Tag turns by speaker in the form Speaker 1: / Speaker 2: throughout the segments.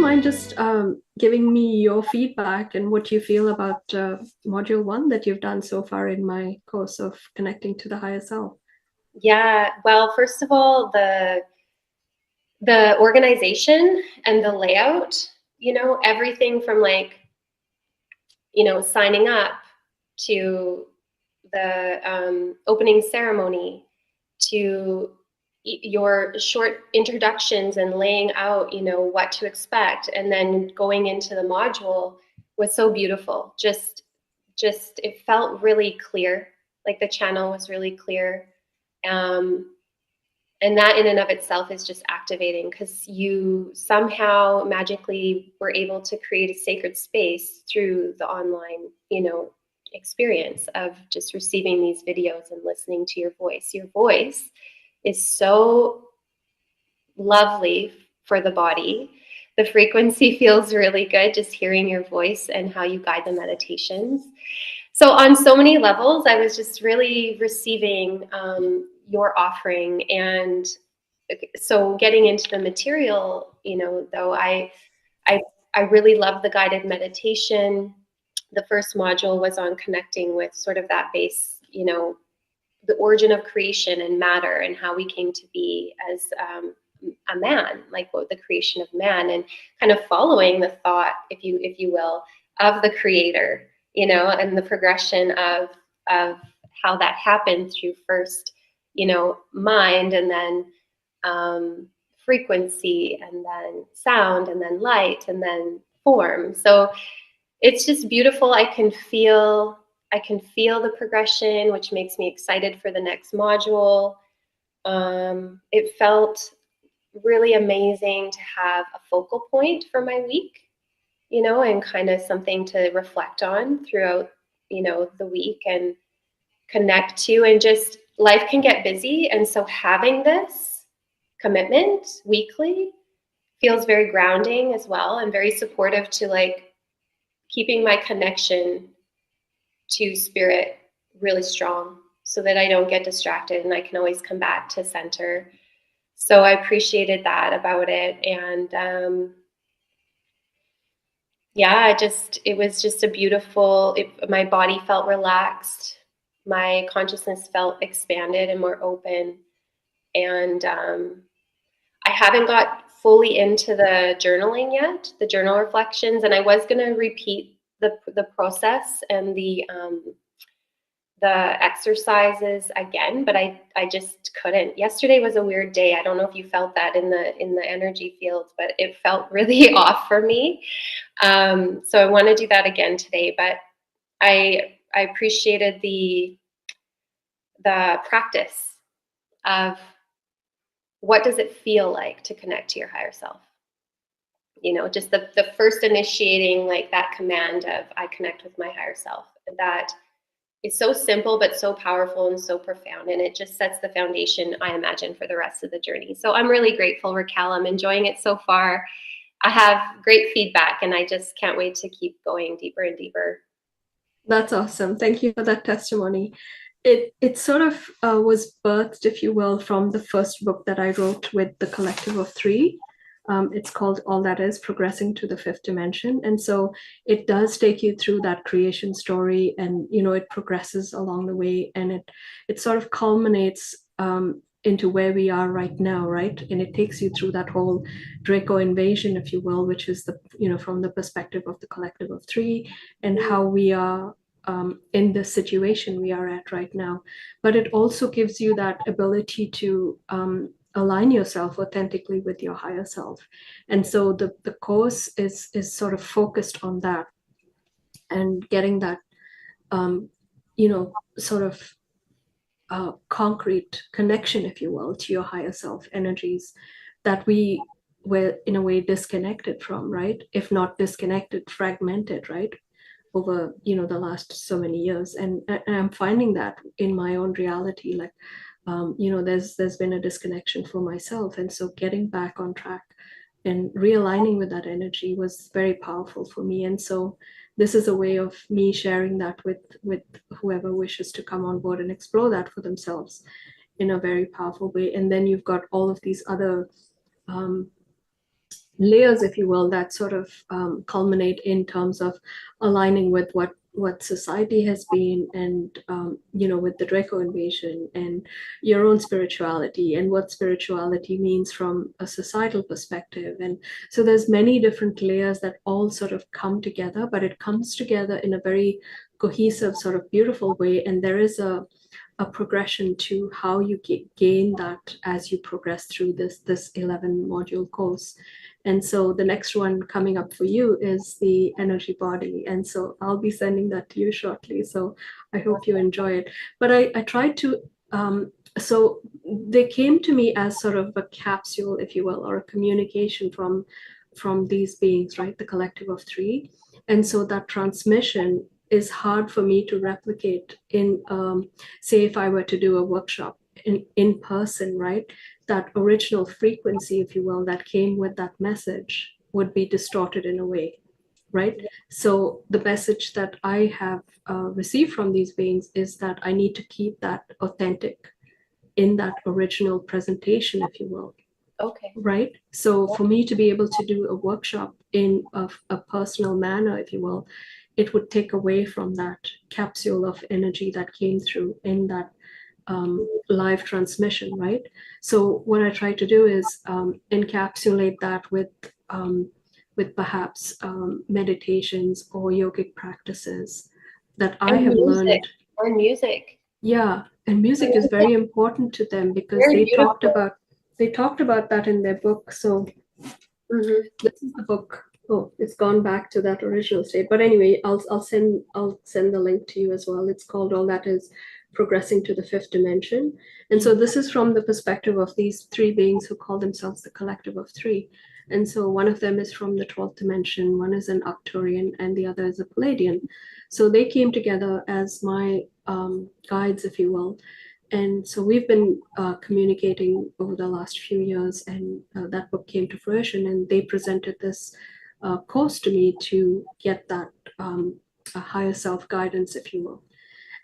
Speaker 1: mind just giving me your feedback and what you feel about module one that you've done so far in my course of connecting to the higher self?
Speaker 2: Yeah, well, first of all, the organization and the layout, everything from signing up to the opening ceremony to your short introductions and laying out, what to expect, and then going into the module was so beautiful. Just it felt really clear, like the channel was really clear. And that in and of itself is just activating, because you somehow magically were able to create a sacred space through the online, experience of just receiving these videos and listening to your voice. Your voice is so lovely for the body. The frequency feels really good just hearing your voice and how you guide the meditations. So on so many levels, I was just really receiving your offering. And so getting into the material, though, I really love the guided meditation. The first module was on connecting with sort of that base, the origin of creation and matter, and how we came to be as a man, like what the creation of man, and kind of following the thought, if you will, of the creator, and the progression of how that happened through first, mind, and then frequency, and then sound, and then light, and then form. So it's just beautiful. I can feel the progression, which makes me excited for the next module. It felt really amazing to have a focal point for my week, and kind of something to reflect on throughout, the week, and connect to. And just life can get busy. And so having this commitment weekly feels very grounding as well, and very supportive to keeping my connection to spirit really strong, so that I don't get distracted and I can always come back to center. So I appreciated that about it. And yeah, it was just a beautiful, my body felt relaxed. My consciousness felt expanded and more open. And I haven't got fully into the journaling yet, the journal reflections, and I was going to repeat the process and the exercises again, but I just couldn't. Yesterday was a weird day. I don't know if you felt that in the energy field, but it felt really off for me. So I want to do that again today. But I appreciated the practice of what does it feel like to connect to your higher self. Just the first initiating, like that command of I connect with my higher self. That is so simple, but so powerful and so profound. And it just sets the foundation, I imagine, for the rest of the journey. So I'm really grateful, Raquel. I'm enjoying it so far. I have great feedback, and I just can't wait to keep going deeper and deeper.
Speaker 1: That's awesome. Thank you for that testimony. It sort of was birthed, if you will, from the first book that I wrote with the collective of three. It's called All That Is, Progressing to the Fifth Dimension. And so it does take you through that creation story, and, it progresses along the way, and it sort of culminates into where we are right now, right? And it takes you through that whole Draco invasion, if you will, which is from the perspective of the collective of three, and how we are in the situation we are at right now. But it also gives you that ability to align yourself authentically with your higher self. And so the course is sort of focused on that, and getting that sort of concrete connection, if you will, to your higher self energies that we were in a way disconnected from, right? If not disconnected, fragmented, right? Over the last so many years. And I'm finding that in my own reality, like there's been a disconnection for myself. And so getting back on track and realigning with that energy was very powerful for me. And so this is a way of me sharing that with whoever wishes to come on board and explore that for themselves in a very powerful way. And then you've got all of these other layers, if you will, that sort of culminate in terms of aligning with what society has been, and with the Draco invasion, and your own spirituality, and what spirituality means from a societal perspective. And so there's many different layers that all sort of come together, but it comes together in a very cohesive, sort of beautiful way. And there is a progression to how you gain that as you progress through this 11 module course. And so the next one coming up for you is the energy body. And so I'll be sending that to you shortly. So I hope you enjoy it. But I tried to, so they came to me as sort of a capsule, if you will, or a communication from these beings, right? The collective of three. And so that transmission is hard for me to replicate in, say, if I were to do a workshop in person, right? That original frequency, if you will, that came with that message would be distorted in a way, right? So the message that I have received from these beings is that I need to keep that authentic in that original presentation, if you will.
Speaker 2: Okay.
Speaker 1: Right. So for me to be able to do a workshop in a personal manner, if you will, it would take away from that capsule of energy that came through in that live transmission, right? So what I try to do is encapsulate that with perhaps meditations or yogic practices that I
Speaker 2: And
Speaker 1: have
Speaker 2: music.
Speaker 1: learned.
Speaker 2: And music.
Speaker 1: Yeah, and music is very important to them because
Speaker 2: Very
Speaker 1: they
Speaker 2: beautiful.
Speaker 1: talked about that in their book. So
Speaker 2: Mm-hmm.
Speaker 1: this is the book. Oh, it's gone back to that original state. But anyway, I'll send the link to you as well. It's called All That Is Progressing to the Fifth Dimension. And so this is from the perspective of these three beings who call themselves the collective of three. And so one of them is from the 12th dimension, one is an Arcturian, and the other is a Palladian. So they came together as my guides, if you will. And so we've been communicating over the last few years, and that book came to fruition, and they presented this course to me to get that a higher self guidance, if you will.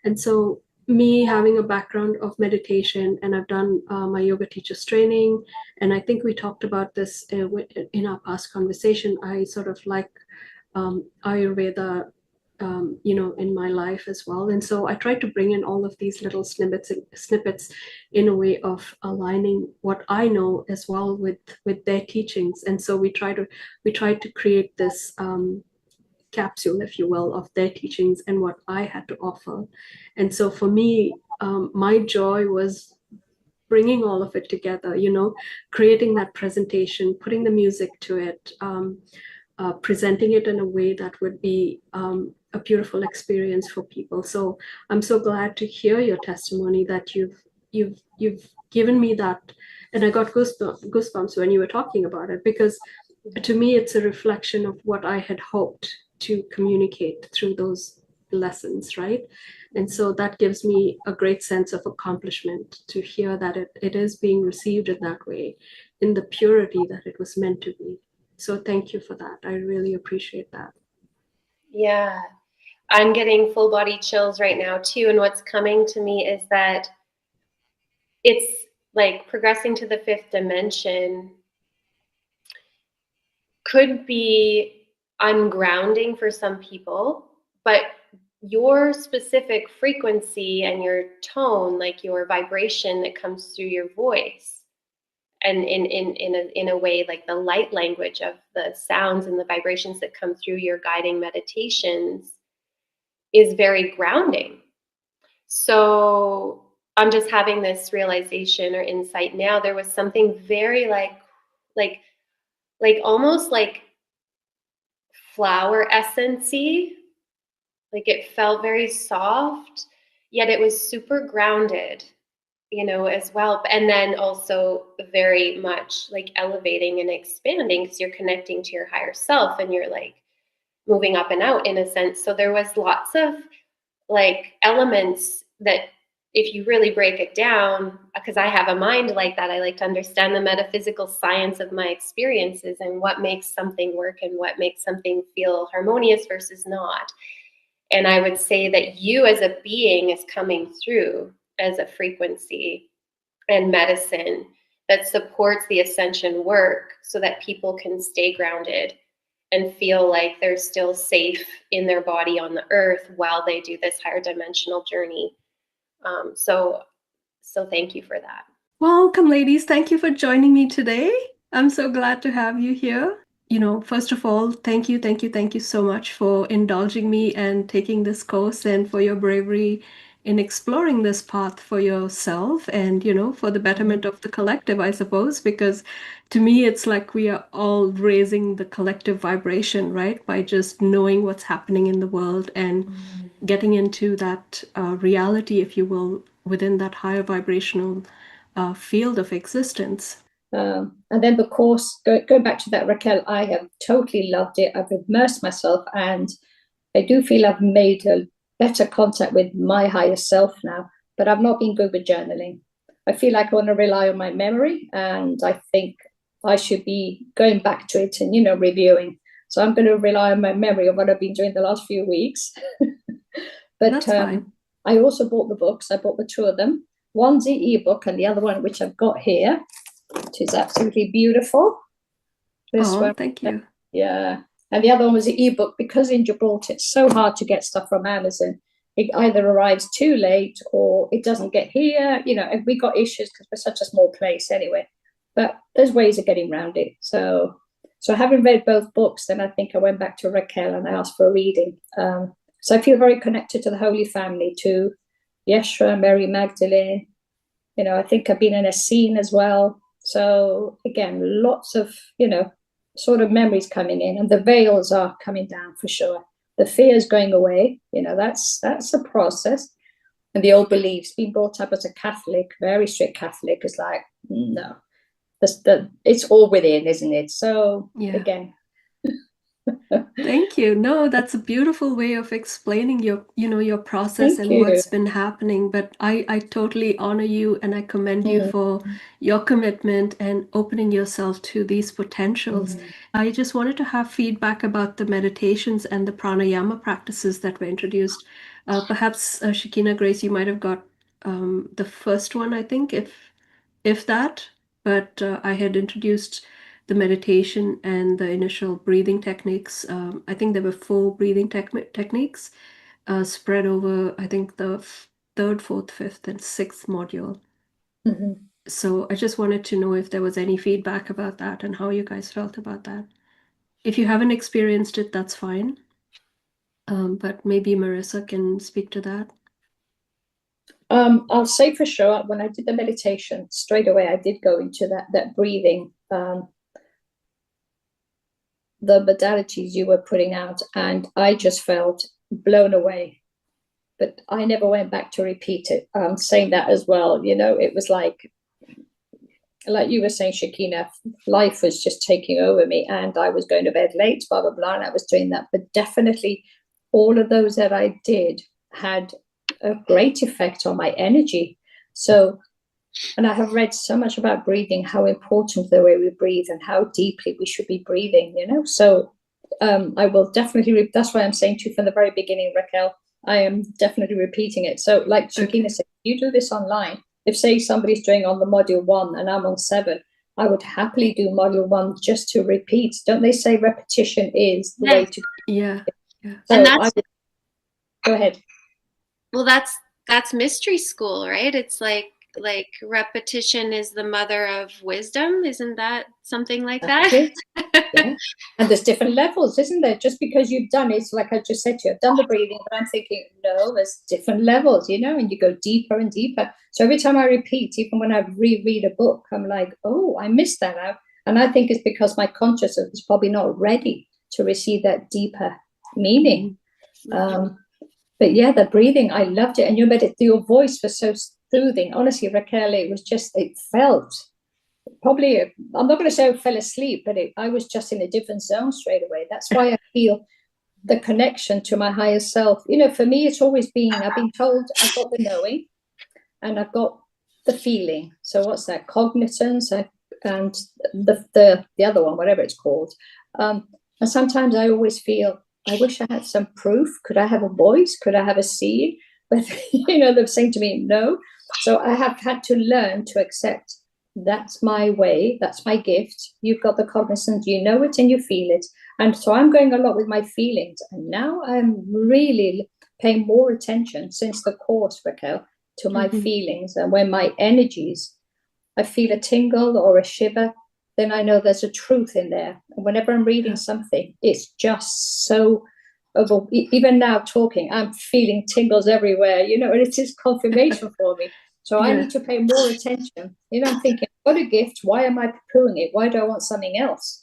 Speaker 1: And so me having a background of meditation, and I've done my yoga teachers training, and I think we talked about this in our past conversation. I sort of like Ayurveda, in my life as well. And so I try to bring in all of these little snippets in a way of aligning what I know as well with their teachings. And so we try to create this capsule, if you will, of their teachings and what I had to offer. And so for me, my joy was bringing all of it together, creating that presentation, putting the music to it, presenting it in a way that would be a beautiful experience for people. So I'm so glad to hear your testimony that you've given me that, and I got goosebumps when you were talking about it, because to me it's a reflection of what I had hoped to communicate through those lessons, right? And so that gives me a great sense of accomplishment to hear that it is being received in that way, in the purity that it was meant to be. So thank you for that. I really appreciate that.
Speaker 2: Yeah. I'm getting full body chills right now too. And what's coming to me is that it's like progressing to the fifth dimension could be ungrounding for some people, but your specific frequency and your tone, like your vibration that comes through your voice, and in a way, like the light language of the sounds and the vibrations that come through your guiding meditations, is very grounding. So I'm just having this realization or insight now. There was something very like almost like flower essency. Like it felt very soft, yet it was super grounded, as well. And then also very much like elevating and expanding because you're connecting to your higher self and you're like moving up and out in a sense. So there was lots of like elements that, if you really break it down, because I have a mind like that, I like to understand the metaphysical science of my experiences and what makes something work and what makes something feel harmonious versus not. And I would say that you as a being is coming through as a frequency and medicine that supports the ascension work so that people can stay grounded and feel like they're still safe in their body on the earth while they do this higher dimensional journey. So thank you for that.
Speaker 1: Welcome, ladies. Thank you for joining me today. I'm so glad to have you here. First of all, thank you so much for indulging me and taking this course, and for your bravery in exploring this path for yourself and, for the betterment of the collective, I suppose, because to me, it's like we are all raising the collective vibration, right? By just knowing what's happening in the world and getting into that reality, if you will, within that higher vibrational field of existence.
Speaker 3: And then the course, going back to that, Raquel, I have totally loved it. I've immersed myself, and I do feel I've made a better contact with my higher self now, but I've not been good with journaling. I feel like I want to rely on my memory, and I think I should be going back to it and, reviewing. So I'm going to rely on my memory of what I've been doing the last few weeks. But
Speaker 1: that's fine.
Speaker 3: I also bought the books. I bought the two of them. One's the ebook, and the other one, which I've got here, which is absolutely beautiful. This one,
Speaker 1: thank you.
Speaker 3: Yeah. And the other one was the ebook, because in Gibraltar it's so hard to get stuff from Amazon. It either arrives too late or it doesn't get here. And we got issues because we're such a small place anyway. But there's ways of getting around it. So having read both books, then I think I went back to Raquel and I asked for a reading. So I feel very connected to the Holy Family, to Yeshua, Mary Magdalene. I think I've been in a scene as well. So again, lots of, sort of memories coming in, and the veils are coming down for sure. The fear is going away. That's a process. And the old beliefs, being brought up as a Catholic, very strict Catholic, is like, no, it's all within, isn't it? So again.
Speaker 1: Thank you. No, that's a beautiful way of explaining your process and what's been happening. But I totally honor you, and I commend you for your commitment and opening yourself to these potentials. I just wanted to have feedback about the meditations and the pranayama practices that were introduced. Perhaps Shekina Grace, you might have got the first one, I think, if that. But I had introduced the meditation and the initial breathing techniques. I think there were 4 breathing techniques spread over, I think, the 3rd, 4th, 5th, and 6th module. So I just wanted to know if there was any feedback about that and how you guys felt about that. If you haven't experienced it, that's fine. But maybe Marissa can speak to that.
Speaker 3: I'll say for sure, when I did the meditation, straight away I did go into that breathing, the modalities you were putting out, and I just felt blown away. But I never went back to repeat it. Saying that as well, it was like you were saying, Shekina, life was just taking over me, and I was going to bed late, blah, blah, blah, and I was doing that. But definitely all of those that I did had a great effect on my energy. So, and I have read so much about breathing, how important the way we breathe and how deeply we should be breathing, So I will definitely, that's why I'm saying to you from the very beginning, Raquel, I am definitely repeating it. So like Shekina said, you do this online. If say somebody's doing on the module 1 and I'm on 7, I would happily do module 1 just to repeat. Don't they say repetition is the way to?
Speaker 1: Yeah.
Speaker 3: So and that's, go ahead.
Speaker 2: Well, that's mystery school, right? It's like repetition is the mother of wisdom. Isn't that something like that?
Speaker 3: Yeah. And there's different levels, isn't there? Just because you've done it, like I just said to you, I've done the breathing, but I'm thinking, no, there's different levels, and you go deeper and deeper. So every time I repeat, even when I reread a book, I'm like, oh, I missed that out. And I think it's because my consciousness is probably not ready to receive that deeper meaning. But yeah, the breathing, I loved it. And your voice was so soothing. Honestly, Raquel, it felt probably, I'm not going to say I fell asleep, but I was just in a different zone straight away. That's why I feel the connection to my higher self. For me, it's always been, I've been told I've got the knowing and I've got the feeling. So what's that? Cognizance and the other one, whatever it's called. And sometimes I always feel, I wish I had some proof. Could I have a voice? Could I have a seed? But, they're saying to me, no. So I have had to learn to accept That's my way. That's my gift. You've got the cognizance, you know it and you feel it. And so I'm going a lot with my feelings. And now I'm really paying more attention since the course, Raquel, to my feelings. And when my energies, I feel a tingle or a shiver, then I know there's a truth in there. And whenever I'm reading something, it's just so even now talking, I'm feeling tingles everywhere, and it is confirmation for me. So I need to pay more attention. I'm thinking, what a gift. Why am I poo-pooing it? Why do I want something else?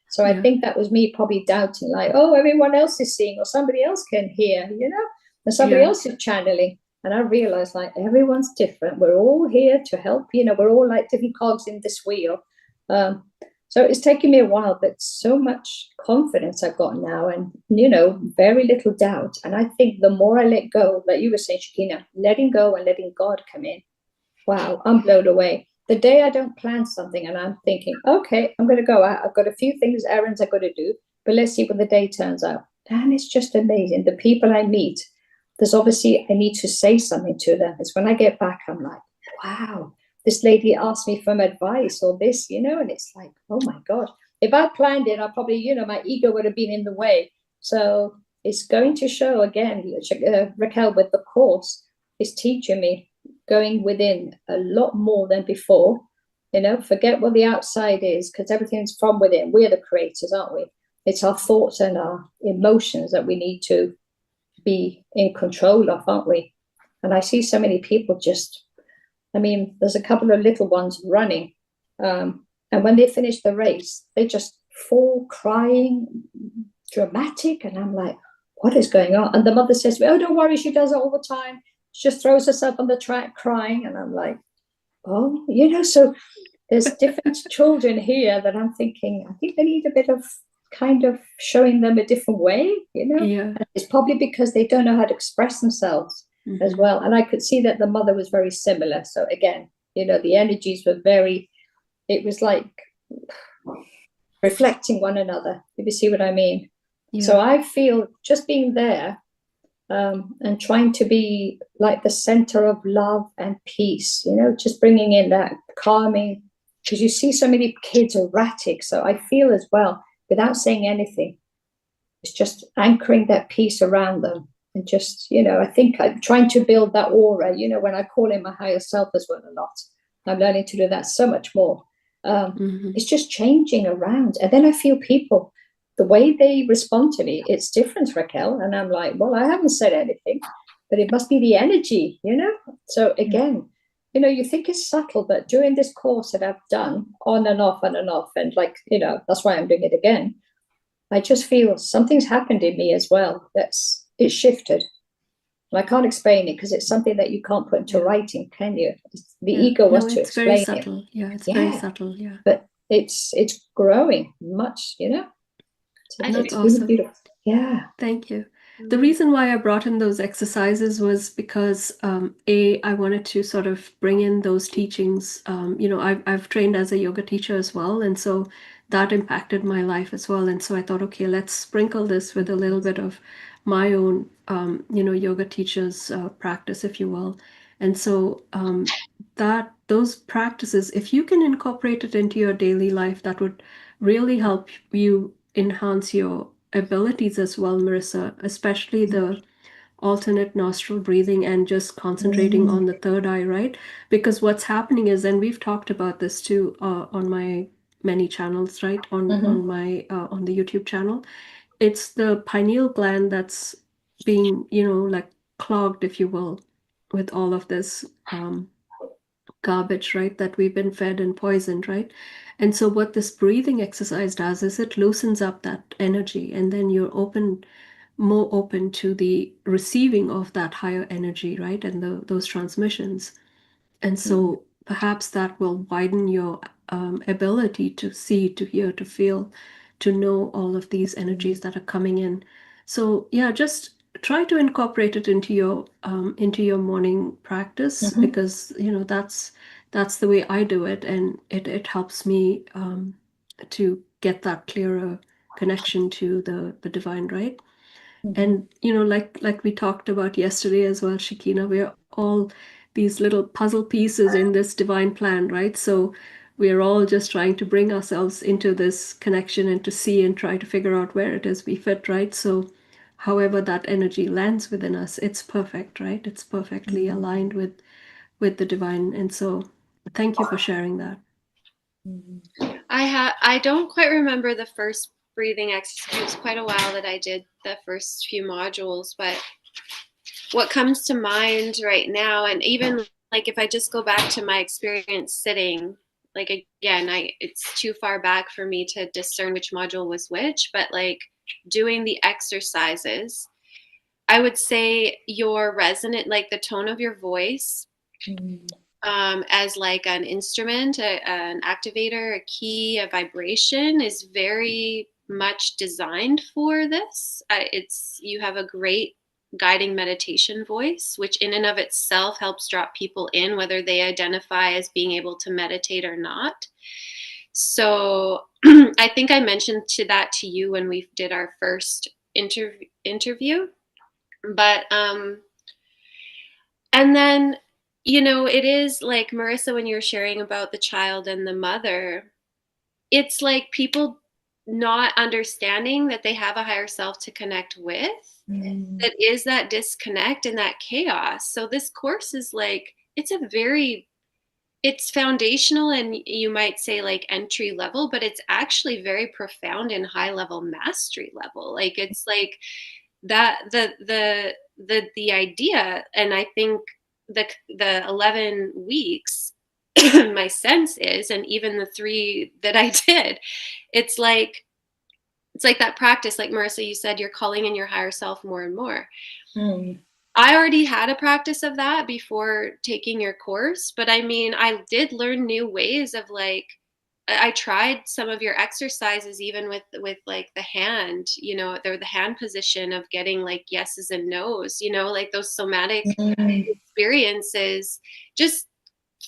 Speaker 3: So I think that was me probably doubting, like, oh, everyone else is seeing, or somebody else can hear, and somebody else is channeling. And I realized, like, everyone's different. We're all here to help. We're all like different cogs in this wheel. So it's taken me a while, but so much confidence I've got now, and very little doubt. And I think the more I let go, like you were saying, Shakina, letting go and letting God come in, wow, I'm blown away. The day I don't plan something and I'm thinking, okay, I'm going to go out, I've got a few things, errands I've got to do, but let's see what the day turns out. And it's just amazing. The people I meet, there's obviously, I need to say something to them. It's when I get back, I'm like, wow, this lady asked me for advice or this, and it's like, oh my God. If I planned it, I probably, my ego would have been in the way. So it's going to show again, Raquel, with the course, is teaching me going within a lot more than before. Forget what the outside is, because everything's from within. We're the creators, aren't we? It's our thoughts and our emotions that we need to be in control of, aren't we? And I see so many people there's a couple of little ones running. And when they finish the race, they just fall crying, dramatic. And I'm like, what is going on? And the mother says, oh, don't worry, she does it all the time. She just throws herself on the track crying. And I'm like, oh, so there's different children here that I'm thinking, I think they need a bit of kind of showing them a different way, And it's probably because they don't know how to express themselves as well. And I could see that the mother was very similar. So again, the energies were it was like reflecting one another, if you see what I mean. So I feel just being there and trying to be like the center of love and peace, just bringing in that calming, because you see so many kids erratic. So I feel as well, without saying anything, it's just anchoring that peace around them. And just, I think I'm trying to build that aura, when I call in my higher self as well a lot. I'm learning to do that so much more. It's just changing around. And then I feel people, the way they respond to me, it's different, Raquel. And I'm like, well, I haven't said anything, but it must be the energy, So again, you think it's subtle, but during this course that I've done on and off, and like, that's why I'm doing it again. I just feel something's happened in me as well. It's shifted. And I can't explain it because it's something that you can't put into writing, can you? The ego wants to explain
Speaker 1: very subtle.
Speaker 3: it.
Speaker 1: Yeah, it's very subtle. Yeah,
Speaker 3: but it's growing much. So
Speaker 1: that's awesome.
Speaker 3: Really beautiful. Yeah,
Speaker 1: thank you. The reason why I brought in those exercises was because I wanted to sort of bring in those teachings. I've trained as a yoga teacher as well, and so that impacted my life as well. And so I thought, okay, let's sprinkle this with a little bit of my own, yoga teacher's practice, if you will. And so those practices, if you can incorporate it into your daily life, that would really help you enhance your abilities as well, Marissa, especially the alternate nostril breathing and just concentrating on the third eye, right? Because what's happening is, and we've talked about this too on my many channels, right? On my on the YouTube channel, it's the pineal gland that's being, like clogged, if you will, with all of this garbage, right? That we've been fed and poisoned, right? And so what this breathing exercise does is it loosens up that energy, and then you're more open to the receiving of that higher energy, right? And those transmissions. And so perhaps that will widen your ability to see, to hear, to feel, to know all of these energies that are coming in. So yeah, just try to incorporate it into your morning practice, because that's the way I do it, and it helps me to get that clearer connection to the divine, right? And like we talked about yesterday as well, Shakina, we're all these little puzzle pieces in this divine plan, right? So we're all just trying to bring ourselves into this connection and to see and try to figure out where it is we fit, right? So however that energy lands within us, it's perfect, right? It's perfectly aligned with the divine. And so thank you for sharing that.
Speaker 2: I don't quite remember the first breathing exercise. It was quite a while that I did the first few modules, but what comes to mind right now, and even like if I just go back to my experience sitting, like again, it's too far back for me to discern which module was which, but like doing the exercises, I would say your resonant, like the tone of your voice, as like an instrument, an activator, a key, a vibration is very much designed for this. You have a great guiding meditation voice, which in and of itself helps drop people in, whether they identify as being able to meditate or not. So I think I mentioned that to you when we did our first interview. But and then, it is like Marissa, when you were sharing about the child and the mother, it's like people not understanding that they have a higher self to connect with. That is that disconnect and that chaos. So this course is like, it's foundational, and you might say like entry level, but it's actually very profound and high level mastery level. Like it's like that the idea, and I think the 11 weeks my sense is, and even the 3 that I did, it's like that practice, like Marissa, you said, you're calling in your higher self more and more. I already had a practice of that before taking your course, but I mean, I did learn new ways of like, I tried some of your exercises, even with like the hand, they're the hand position of getting like yeses and nos, like those somatic experiences just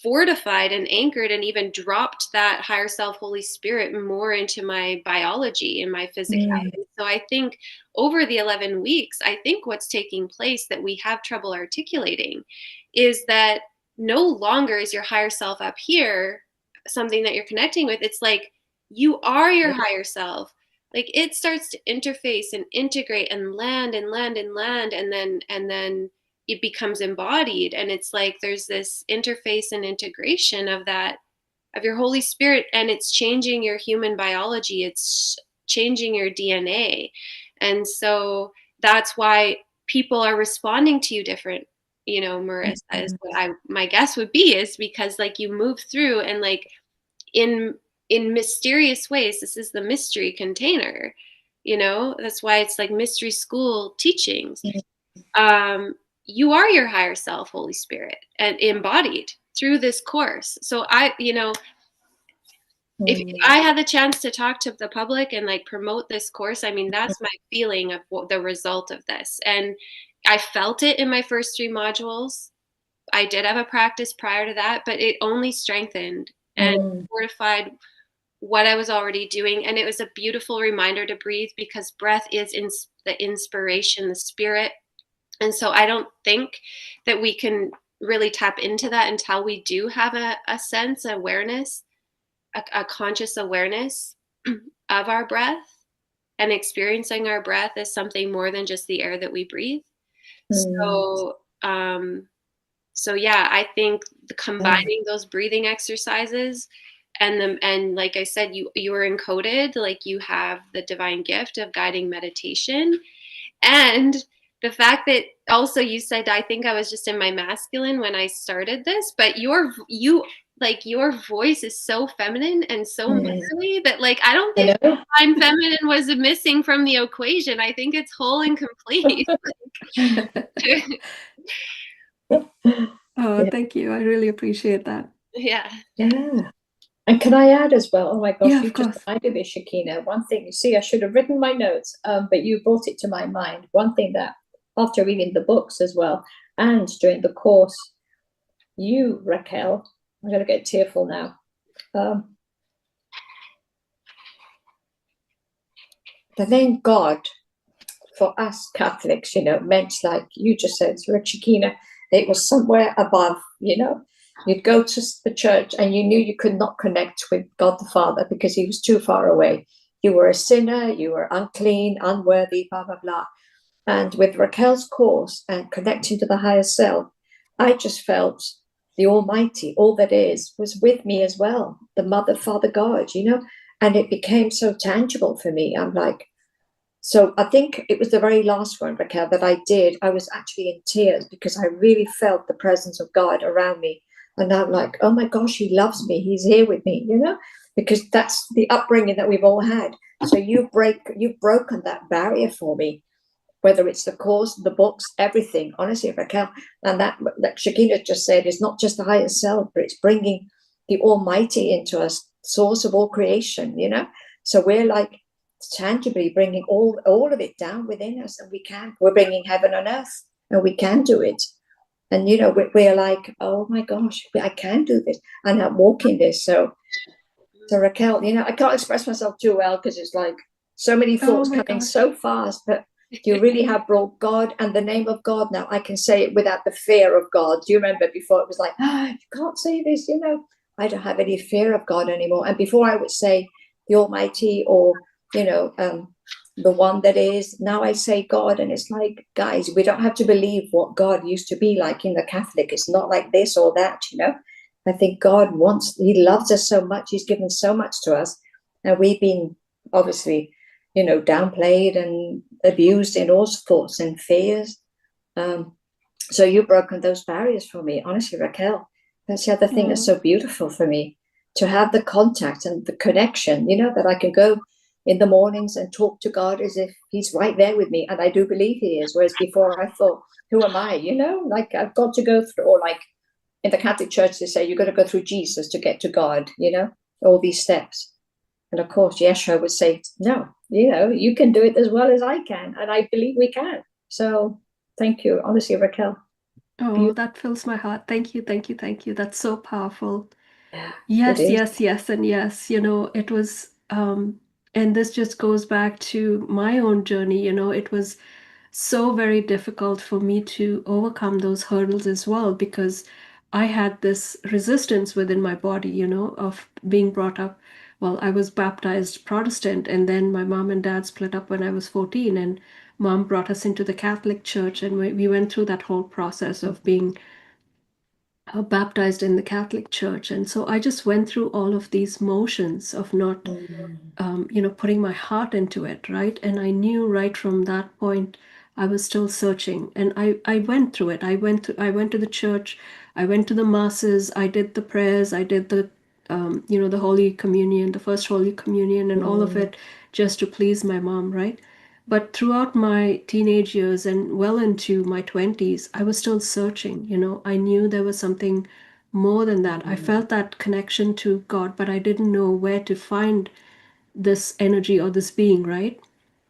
Speaker 2: fortified and anchored and even dropped that higher self, Holy Spirit, more into my biology and my physicality. So I think over the 11 weeks, I think what's taking place that we have trouble articulating is that no longer is your higher self up here something that you're connecting with. It's like you are your higher self. Like it starts to interface and integrate and land and land and land, and then it becomes embodied, and it's like there's this interface and integration of your Holy Spirit, and it's changing your human biology, it's changing your DNA. And so that's why people are responding to you different, Marissa, is what my guess would be, is because like you move through and like in mysterious ways. This is the mystery container, that's why it's like mystery school teachings. You are your higher self, Holy Spirit, and embodied through this course. So if I had the chance to talk to the public and like promote this course, I mean, that's my feeling of the result of this. And I felt it in my first 3 modules. I did have a practice prior to that, but it only strengthened and fortified what I was already doing. And it was a beautiful reminder to breathe, because breath is the inspiration, the spirit. And so I don't think that we can really tap into that until we do have a sense, awareness, a conscious awareness of our breath, and experiencing our breath as something more than just the air that we breathe. So yeah, I think combining those breathing exercises and like I said, you are encoded, like you have the divine gift of guiding meditation. And the fact that also you said, I think I was just in my masculine when I started this, but your voice is so feminine and so motherly that like, I don't think divine feminine was missing from the equation. I think it's whole and complete.
Speaker 1: Oh, thank you. I really appreciate that.
Speaker 2: Yeah.
Speaker 3: And can I add as well? Oh my gosh,
Speaker 1: Yeah,
Speaker 3: you just reminded me, Shakina. One thing, you see, I should have written my notes, but you brought it to my mind. One thing that after reading the books as well, and during the course, you, Raquel, I'm going to get tearful now. The name God for us Catholics, meant, like you just said, Shakina, It was somewhere above, you know. You'd go to the church and you knew you could not connect with God the Father because he was too far away. You were a sinner, you were unclean, unworthy, blah, blah, blah. And with Raquel's course and connecting to the higher self, I just felt the Almighty, all that is, was with me as well, the Mother, Father, God, you know, and it became so tangible for me. I'm like, so I think it was the very last one, Raquel, that I did. I was actually in tears because I really felt the presence of God around me. And I'm like, oh my gosh, he loves me. He's here with me, you know, because that's the upbringing that we've all had. So you've broken that barrier for me, whether it's the course, the books, everything, honestly, Raquel. And that Shakina just said is not just the higher self, but it's bringing the Almighty into us, source of all creation, you know. So we're like tangibly bringing all of it down within us, and we're bringing heaven on earth, and we can do it. And, you know, we're like, oh my gosh, I can do this, and I'm walking this. So Raquel, you know, I can't express myself too well because it's like so many thoughts coming so fast, but you really have brought God and the name of God. Now I can say it without the fear of God. Do you remember before it was like, you can't say this, you know? I don't have any fear of God anymore. And before I would say the Almighty or, you know, the one that is, now I say God. And it's like, guys, we don't have to believe what God used to be like in the Catholic. It's not like this or that, you know? I think God he loves us so much. He's given so much to us. And we've been obviously, you know, downplayed and abused in all sorts and fears. So you've broken those barriers for me, honestly, Raquel. That's the other thing that's so beautiful for me, to have the contact and the connection, you know, that I can go in the mornings and talk to God as if he's right there with me. And I do believe he is. Whereas before I thought, who am I? You know, like I've got to go through, or like in the Catholic Church, they say you've got to go through Jesus to get to God, you know, all these steps. And of course, Yeshua would say, no, you know, you can do it as well as I can. And I believe we can. So thank you, honestly, Raquel.
Speaker 1: Oh, that fills my heart. Thank you, thank you, thank you. That's so powerful.
Speaker 3: Yeah,
Speaker 1: Yes, yes, yes, and yes. You know, it was, and this just goes back to my own journey. You know, it was so very difficult for me to overcome those hurdles as well, because I had this resistance within my body, you know, of being brought up. Well, I was baptized Protestant, and then my mom and dad split up when I was 14, and mom brought us into the Catholic Church, and we went through that whole process of being baptized in the Catholic Church. And so I just went through all of these motions of not, you know, putting my heart into it, right? And I knew right from that point I was still searching, and I went through it. I went to the church, I went to the masses, I did the prayers, I did the, you know, the Holy Communion, the first Holy Communion, and all of it just to please my mom, right? But throughout my teenage years and well into my 20s, I was still searching. You know, I knew there was something more than that. I felt that connection to God, but I didn't know where to find this energy or this being, right?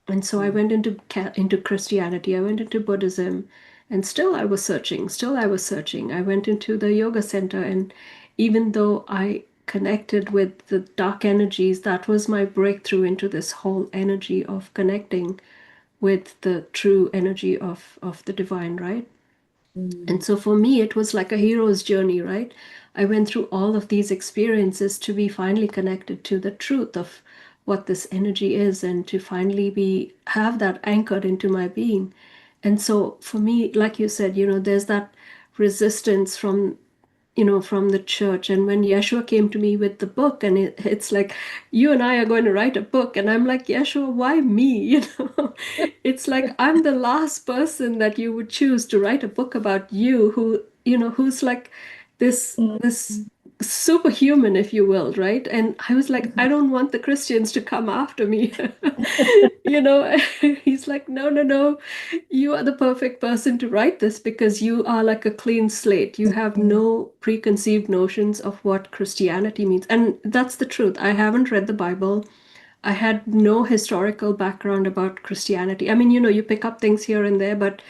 Speaker 1: And so I went into Christianity, I went into Buddhism, and still I was searching. Still I was searching. I went into the yoga center, and even though I connected with the dark energies, that was my breakthrough into this whole energy of connecting with the true energy of the divine, right? And so for me, it was like a hero's journey, right? I went through all of these experiences to be finally connected to the truth of what this energy is, and to finally have that anchored into my being. And so for me, like you said, you know, there's that resistance from, you know, from the church. And when Yeshua came to me with the book, and it's like, you and I are going to write a book, and I'm like, Yeshua, why me? You know, it's like I'm the last person that you would choose to write a book about, you who, you know, who's like this superhuman, if you will, right? And I was like, I don't want the Christians to come after me. You know, he's like, no, no, no, you are the perfect person to write this, because you are like a clean slate. You have no preconceived notions of what Christianity means. And that's the truth. I haven't read the Bible. I had no historical background about Christianity. I mean, you know, you pick up things here and there, but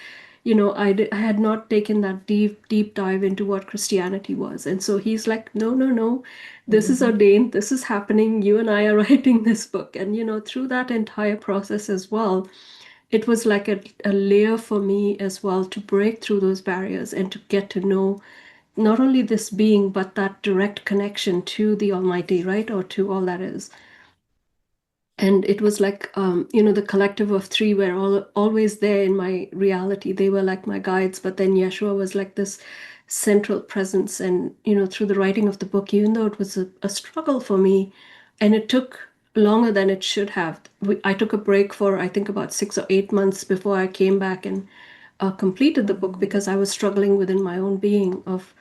Speaker 1: you know, I had not taken that deep dive into what Christianity was. And so he's like, no, no, no, this is ordained, this is happening. You and I are writing this book. And, you know, through that entire process as well, it was like a layer for me as well to break through those barriers and to get to know not only this being, but that direct connection to the Almighty, right? Or to all that is. And it was like, the collective of three were always there in my reality. They were like my guides, but then Yeshua was like this central presence. And, through the writing of the book, even though it was a struggle for me, and it took longer than it should have. I took a break for, I think, about 6 or 8 months before I came back and completed the book, because I was struggling within my own being of,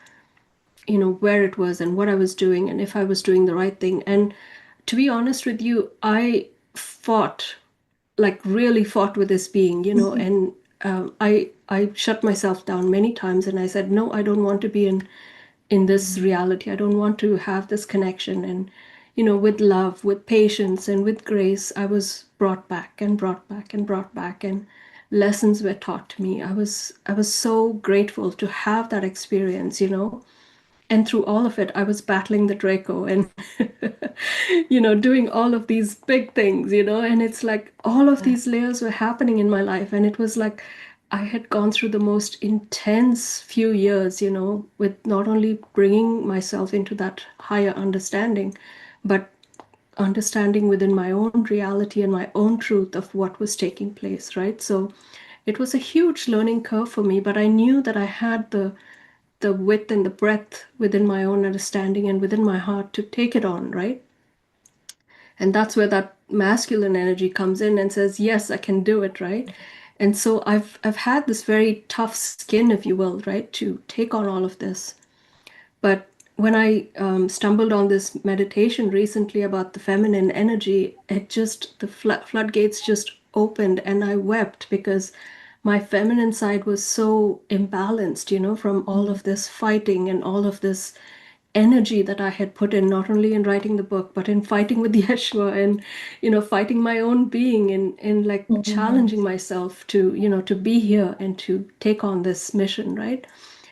Speaker 1: where it was and what I was doing and if I was doing the right thing. And to be honest with you, I fought, like really fought with this being, and I shut myself down many times, and I said, no, I don't want to be in this reality. I don't want to have this connection. And with love, with patience, and with grace, I was brought back and brought back and brought back, and lessons were taught to me. I was so grateful to have that experience, and through all of it, I was battling the Draco and, doing all of these big things, and it's like all of these layers were happening in my life. And it was like I had gone through the most intense few years, with not only bringing myself into that higher understanding, but understanding within my own reality and my own truth of what was taking place, right? So it was a huge learning curve for me, but I knew that I had the width and the breadth within my own understanding and within my heart to take it on, right? And that's where that masculine energy comes in and says, yes, I can do it, right? And so I've had this very tough skin, if you will, right, to take on all of this. But when I stumbled on this meditation recently about the feminine energy, it just, the floodgates just opened, and I wept because my feminine side was so imbalanced, from all of this fighting and all of this energy that I had put in, not only in writing the book, but in fighting with Yeshua and, fighting my own being and like challenging myself to, to be here and to take on this mission, right?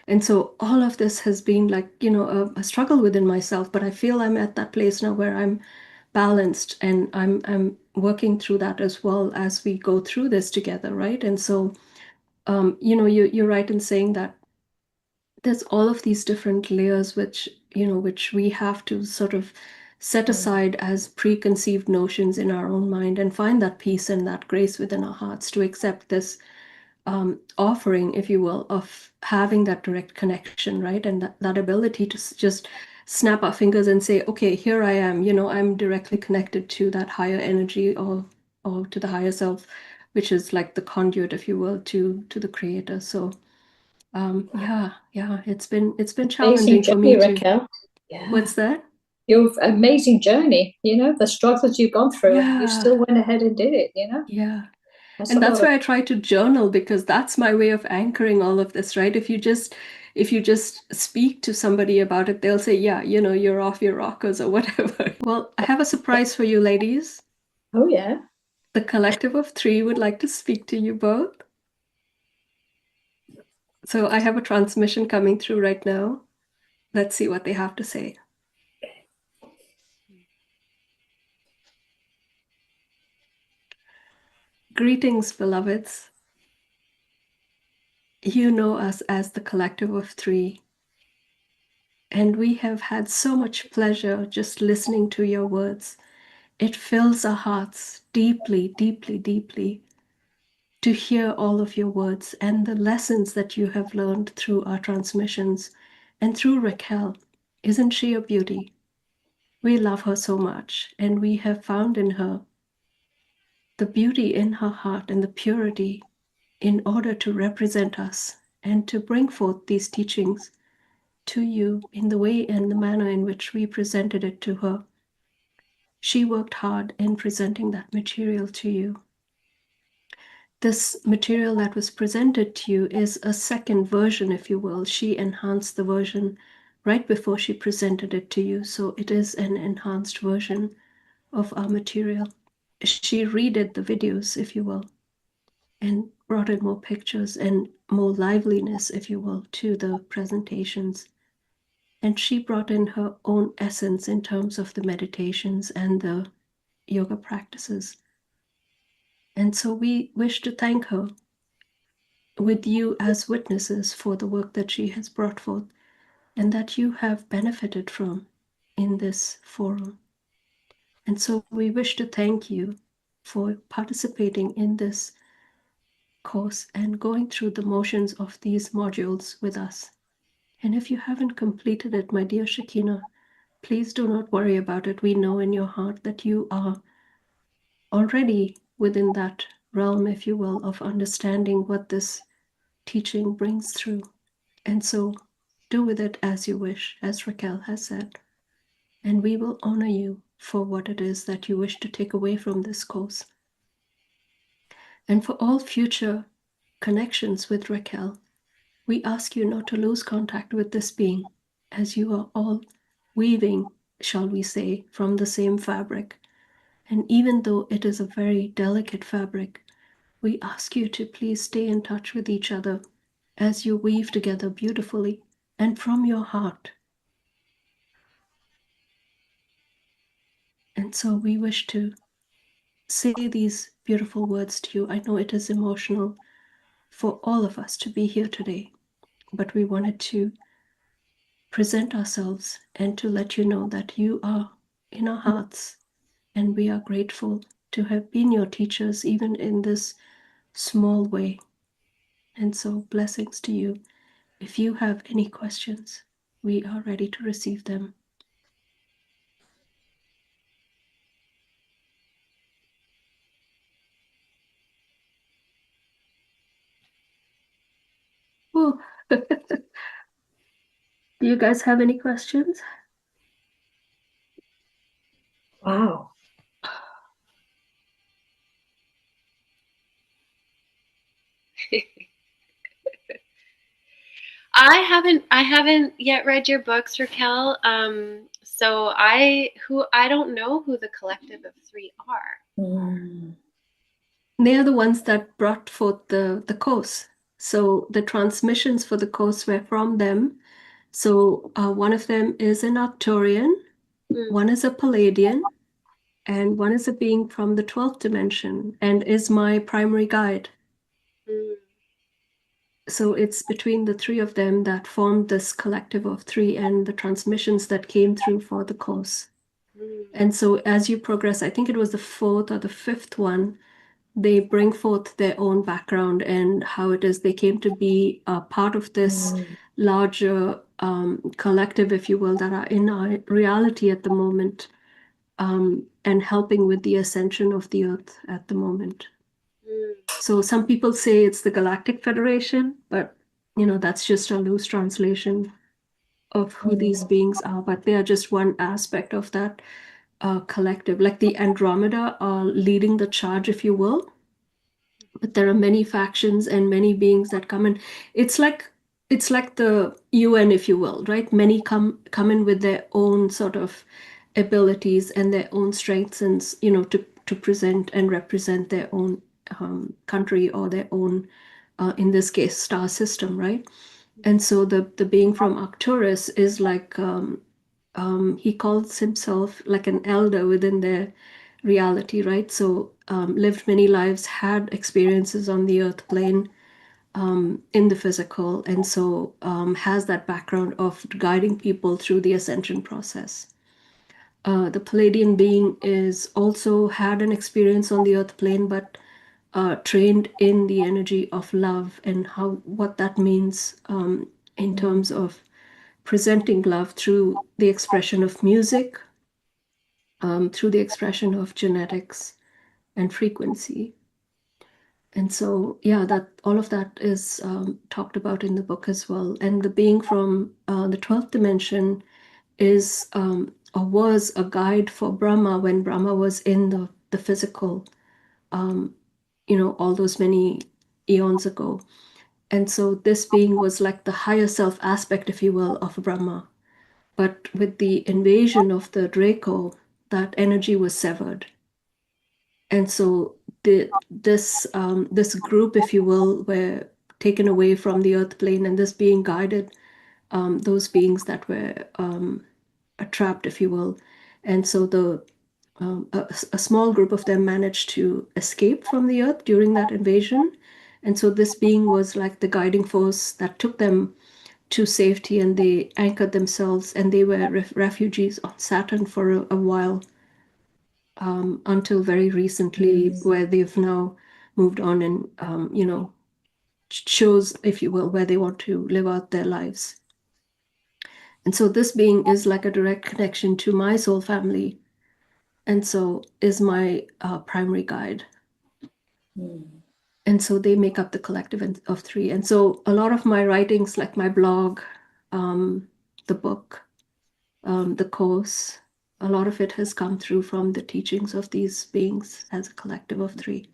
Speaker 1: And so all of this has been like, a struggle within myself, but I feel I'm at that place now where I'm balanced, and I'm working through that as well as we go through this together, right? And so, you're right in saying that there's all of these different layers which we have to sort of set aside as preconceived notions in our own mind, and find that peace and that grace within our hearts to accept this offering, if you will, of having that direct connection, right? And that ability to just snap our fingers and say, okay, here I am, I'm directly connected to that higher energy, or to the higher self, which is like the conduit, if you will, to the creator. So yeah, it's been challenging
Speaker 3: Amazing
Speaker 1: for me
Speaker 3: journey,
Speaker 1: too.
Speaker 3: Raquel. Yeah.
Speaker 1: What's that?
Speaker 3: Your amazing journey, the struggles you've gone through, and you
Speaker 1: Yeah,
Speaker 3: still went ahead and did it,
Speaker 1: yeah.
Speaker 3: That's a
Speaker 1: And that's
Speaker 3: lot of.
Speaker 1: why I try to journal, because that's my way of anchoring all of this, right? If you just speak to somebody about it, they'll say, yeah, you're off your rockers or whatever. Well, I have a surprise for you, ladies.
Speaker 3: Oh, yeah.
Speaker 1: The collective of three would like to speak to you both. So I have a transmission coming through right now. Let's see what they have to say. Greetings, beloveds. You know us as the collective of three, and we have had so much pleasure just listening to your words. It fills our hearts deeply, deeply, deeply to hear all of your words and the lessons that you have learned through our transmissions and through Raquel. Isn't she a beauty? We love her so much, and we have found in her the beauty in her heart and the purity in order to represent us and to bring forth these teachings to you in the way and the manner in which we presented it to her. She worked hard in presenting that material to you. This material that was presented to you is a second version, if you will. She enhanced the version right before she presented it to you, so it is an enhanced version of our material. She redid the videos, if you will, and brought in more pictures and more liveliness, if you will, to the presentations. And she brought in her own essence in terms of the meditations and the yoga practices. And so we wish to thank her with you as witnesses for the work that she has brought forth and that you have benefited from in this forum. And so we wish to thank you for participating in this course and going through the motions of these modules with us. And if you haven't completed it, my dear Shakina, please do not worry about it. We know in your heart that you are already within that realm, if you will, of understanding what this teaching brings through. And so do with it as you wish, as Raquel has said. And we will honor you for what it is that you wish to take away from this course. And for all future connections with Raquel, we ask you not to lose contact with this being, as you are all weaving, shall we say, from the same fabric. And even though it is a very delicate fabric, we ask you to please stay in touch with each other as you weave together beautifully and from your heart. And so we wish to say these beautiful words to you. I know it is emotional for all of us to be here today, but we wanted to present ourselves and to let you know that you are in our hearts, and we are grateful to have been your teachers even in this small way. And so blessings to you. If you have any questions, we are ready to receive them. Oh. Do you guys have any questions?
Speaker 3: Wow.
Speaker 2: I haven't yet read your books, Raquel. So I don't know who the collective of three are.
Speaker 1: They are the ones that brought forth the course. So the transmissions for the course were from them. So one of them is an Arcturian, one is a Palladian, and one is a being from the 12th dimension and is my primary guide. So it's between the three of them that formed this collective of three and the transmissions that came through for the course. And so as you progress, I think it was the fourth or the fifth one, they bring forth their own background and how it is they came to be a part of this larger collective, if you will, that are in our reality at the moment, and helping with the ascension of the earth at the moment. So some people say it's the Galactic Federation, but that's just a loose translation of who these beings are, but they are just one aspect of that collective. Like the Andromeda are leading the charge, if you will, but there are many factions and many beings that come in. It's like the UN, if you will, right? Many come in with their own sort of abilities and their own strengths, and to present and represent their own country or their own, in this case, star system, right? And so the being from Arcturus is like he calls himself like an elder within their reality, right? So lived many lives, had experiences on the earth plane, in the physical, and so has that background of guiding people through the ascension process. The Palladian being is also had an experience on the earth plane, but trained in the energy of love and what that means in terms of presenting love through the expression of music, through the expression of genetics and frequency. And so, yeah, that all of that is talked about in the book as well. And the being from the 12th dimension is or was a guide for Brahma when Brahma was in the physical, all those many eons ago. And so this being was like the higher self aspect, if you will, of Brahma. But with the invasion of the Draco, that energy was severed. And so this group, if you will, were taken away from the earth plane, and this being guided those beings that were trapped, if you will. And so a small group of them managed to escape from the earth during that invasion. And so this being was like the guiding force that took them to safety, and they anchored themselves, and they were refugees on Saturn for a while, until very recently, where they've now moved on and, chose, if you will, where they want to live out their lives. And so this being is like a direct connection to my soul family, and so is my primary guide. And so they make up the collective of three. And so a lot of my writings, like my blog, the book, the course, a lot of it has come through from the teachings of these beings as a collective of three.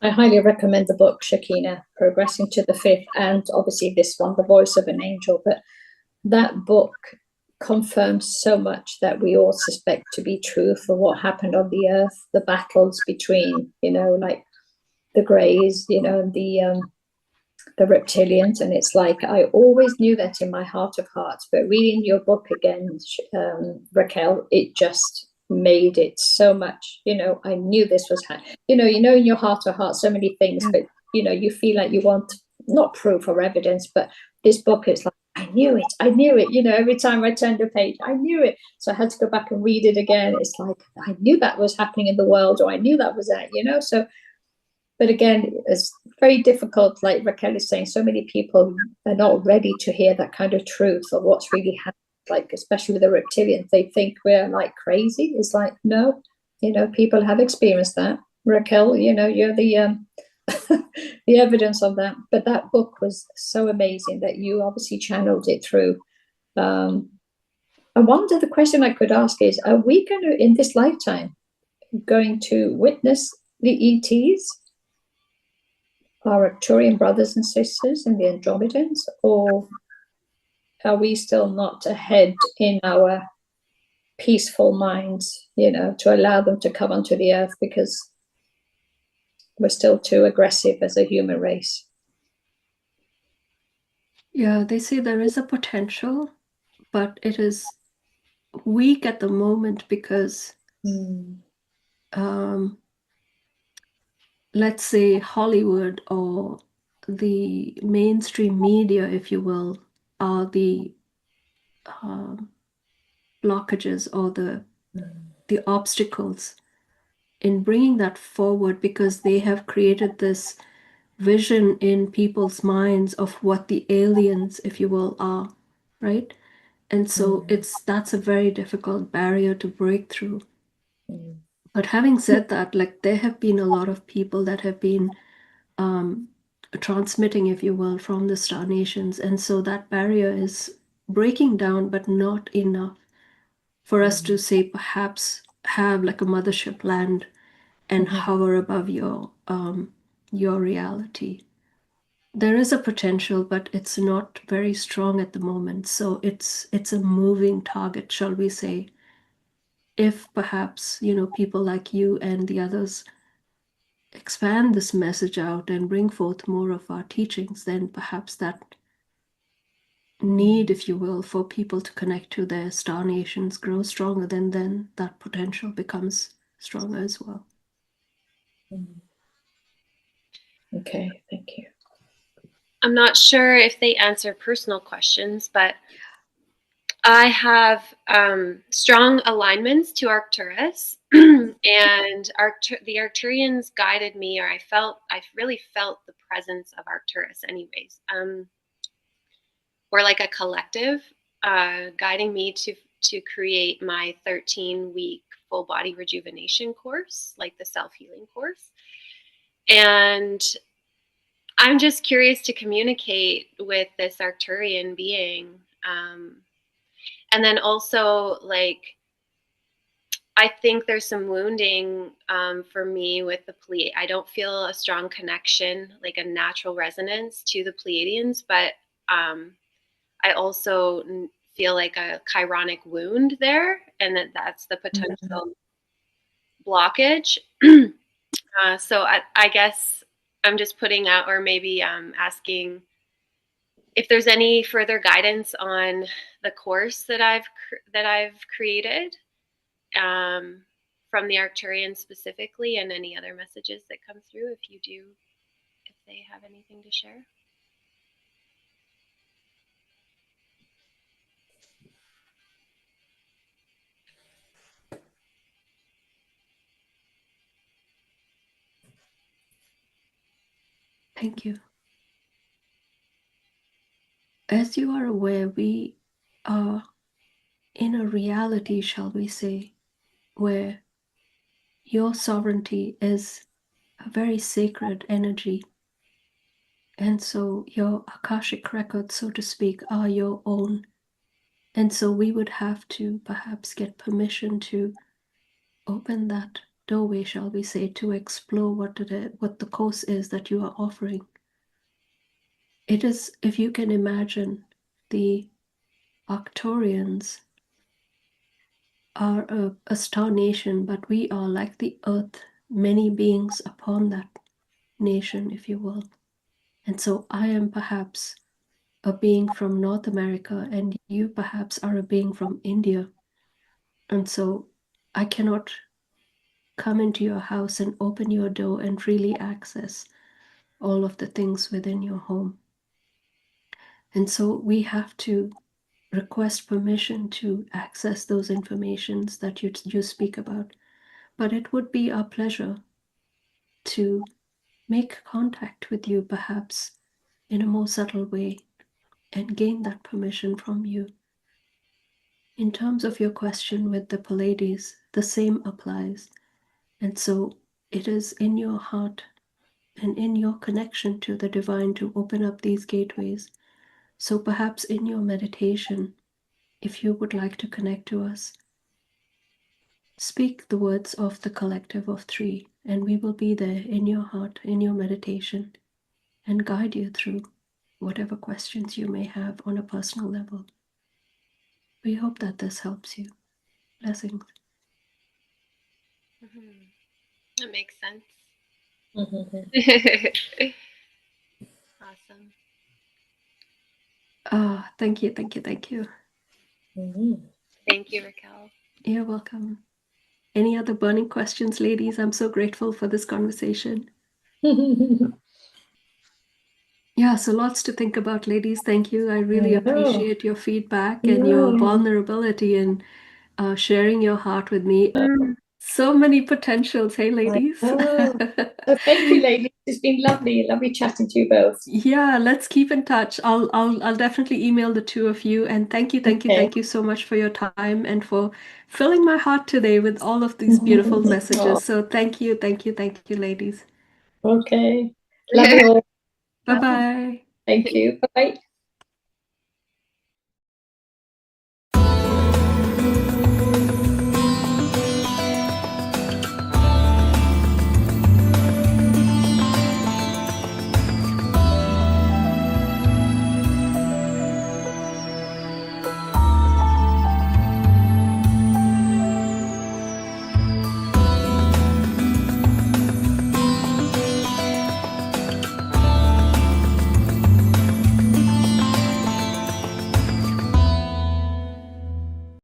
Speaker 3: I highly recommend the book, Shakina, Progressing to the Fifth, and obviously this one, The Voice of an Angel. But that book confirms so much that we all suspect to be true for what happened on the earth, the battles between, like the Greys, the reptilians. And it's like, I always knew that in my heart of hearts, but reading your book again, Raquel, it just made it so much, I knew this was happening. In your heart of hearts, so many things, but you feel like you want not proof or evidence, but this book is like, I knew it, every time I turned a page, I knew it. So I had to go back and read it again. It's like, I knew that was happening in the world, or I knew that was that, so. But again, it's very difficult, like Raquel is saying, so many people are not ready to hear that kind of truth of what's really happening, like especially with the reptilians. They think we're like crazy. It's like, no, people have experienced that. Raquel, you're the the evidence of that. But that book was so amazing that you obviously channeled it through. I wonder, the question I could ask is, are we going to, in this lifetime, going to witness the ETs? Our Arcturian brothers and sisters and the Andromedans, or are we still not ahead in our peaceful minds, to allow them to come onto the earth because we're still too aggressive as a human race?
Speaker 1: Yeah, they say there is a potential, but it is weak at the moment because let's say Hollywood or the mainstream media, if you will, are the blockages or the obstacles in bringing that forward, because they have created this vision in people's minds of what the aliens, if you will, are, right? And so that's a very difficult barrier to break through. But having said that, like, there have been a lot of people that have been transmitting, if you will, from the star nations, and so that barrier is breaking down, but not enough for us to say perhaps have like a mothership land and hover above your reality. There is a potential, but it's not very strong at the moment. So it's a moving target, shall we say. If perhaps, people like you and the others expand this message out and bring forth more of our teachings, then perhaps that need, if you will, for people to connect to their star nations grows stronger, then that potential becomes stronger as well.
Speaker 3: Okay, thank you.
Speaker 2: I'm not sure if they answer personal questions, but I have strong alignments to Arcturus, and the Arcturians guided me, or I really felt the presence of Arcturus anyways. Or like a collective guiding me to create my 13-week full body rejuvenation course, like the self-healing course. And I'm just curious to communicate with this Arcturian being. And then also, like, I think there's some wounding for me with the Pleiadians. I don't feel a strong connection, like a natural resonance to the Pleiadians, but I also feel like a chironic wound there, and that's the potential blockage. So I guess I'm just putting out, or maybe asking if there's any further guidance on the course that I've created, from the Arcturians specifically, and any other messages that come through, if they have anything to share.
Speaker 1: Thank you. As you are aware, we are in a reality, shall we say, where your sovereignty is a very sacred energy. And so your Akashic records, so to speak, are your own. And so we would have to perhaps get permission to open that doorway, shall we say, to explore what the course is that you are offering. It is, if you can imagine, the Arcturians are a star nation, but we are like the earth, many beings upon that nation, if you will. And so I am perhaps a being from North America, and you perhaps are a being from India. And so I cannot come into your house and open your door and freely access all of the things within your home. And so we have to request permission to access those informations that you speak about. But it would be our pleasure to make contact with you, perhaps in a more subtle way, and gain that permission from you. In terms of your question with the Pleiades, the same applies. And so it is in your heart and in your connection to the divine to open up these gateways. So perhaps in your meditation, if you would like to connect to us, speak the words of the collective of three, and we will be there in your heart, in your meditation, and guide you through whatever questions you may have on a personal level. We hope that this helps you. Blessings.
Speaker 2: That makes sense. Awesome.
Speaker 1: Thank you, thank you, thank you.
Speaker 2: Thank you, Raquel.
Speaker 1: You're welcome. Any other burning questions, ladies? I'm so grateful for this conversation. Yeah, so lots to think about, ladies. Thank you. I really appreciate your feedback and your vulnerability in sharing your heart with me. So many potentials. Hey, ladies.
Speaker 3: So thank you, ladies. It's been lovely chatting to you both.
Speaker 1: Yeah, let's keep in touch. I'll definitely email the two of you. And thank you so much for your time and for filling my heart today with all of these beautiful messages. So thank you, ladies.
Speaker 3: Okay. Love you all.
Speaker 1: Bye-bye.
Speaker 3: Thank you. Bye.